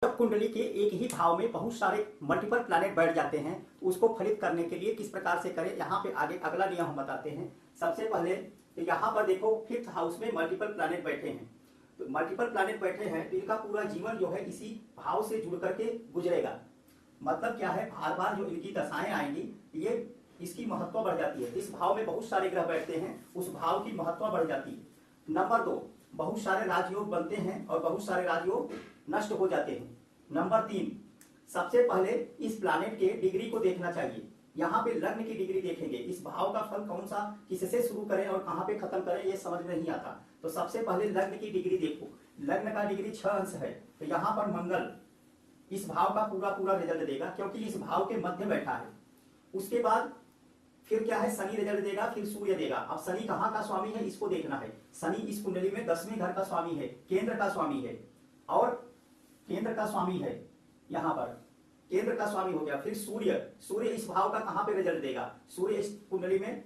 जब कुंडली के एक ही भाव में बहुत सारे मल्टीपल प्लैनेट बैठ जाते हैं तो उसको फलित करने के लिए किस प्रकार से करें, यहाँ पे आगे अगला नियम हम बताते हैं। सबसे पहले तो यहाँ पर देखो फिफ्थ हाउस में मल्टीपल प्लैनेट बैठे हैं, तो मल्टीपल प्लैनेट बैठे हैं तो इनका पूरा जीवन जो है इसी भाव से जुड़ करके गुजरेगा। मतलब क्या है, बार बार जो इनकी दशाएं आएंगी ये इसकी महत्व बढ़ जाती है। इस भाव में बहुत सारे ग्रह बैठते हैं, उस भाव की महत्व बढ़ जाती है। नंबर 2, बहुत सारे राजयोग बनते हैं और बहुत सारे राजयोग नष्ट हो जाते हैं। नंबर 3, सबसे पहले इस प्लैनेट के डिग्री को देखना चाहिए। यहाँ पे लग्न की डिग्री देखेंगे, इस भाव का फल कौन सा किससे शुरू करें और कहाँ पे खत्म करें ये समझ में नहीं आता। तो सबसे पहले लग्न की डिग्री देखो, लग्न का डिग्री 6 अंश है, तो यहाँ पर मंगल इस भाव का पूरा पूरा रिजल्ट देगा क्योंकि इस भाव के मध्य बैठा है। उसके बाद फिर क्या है, शनि रिजल्ट देगा, फिर सूर्य देगा। अब शनि कहाँ का स्वामी है इसको देखना है। शनि इस कुंडली में 10वें घर का स्वामी है, केंद्र का स्वामी है, और केंद्र का स्वामी है, यहाँ पर केंद्र का स्वामी हो गया। फिर सूर्य इस भाव का कहाँ पे रिजल्ट देगा, सूर्य इस कुंडली में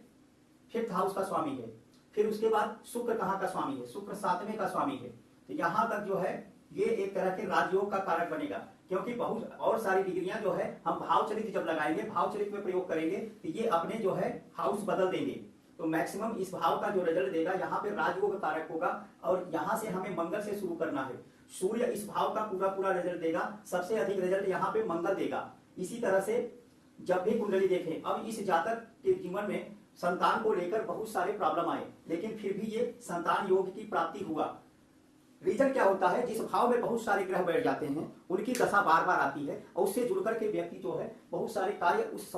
5th हाउस का स्वामी है। फिर उसके बाद शुक्र कहाँ का स्वामी है, शुक्र 7वें का स्वामी है। तो यहाँ तक जो है ये एक तरह के राजयोग का कारक बनेगा क्योंकि बहुत और सारी डिग्रियां जो है हम भाव चलित जब लगाएंगे, भाव चलित में प्रयोग करेंगे तो ये अपने जो है हाउस बदल देंगे। तो मैक्सिमम इस भाव का जो रिजल्ट देगा यहाँ पे राजयोग कारक होगा और यहाँ से हमें मंगल से शुरू करना है। सूर्य इस भाव का पूरा पूरा रिजल्ट देगा, सबसे अधिक रिजल्ट यहाँ पे मंगल देगा। इसी तरह से जब भी कुंडली देखें, अब इस जातक के जीवन में संतान को लेकर बहुत सारे प्रॉब्लम आए लेकिन फिर भी ये संतान योग की प्राप्ति हुआ। रीजन क्या होता है, जिस भाव में बहुत सारे ग्रह बैठ जाते हैं उनकी दशा बार बार आती है और उससे जुड़कर के व्यक्ति जो है बहुत सारे कार्य उस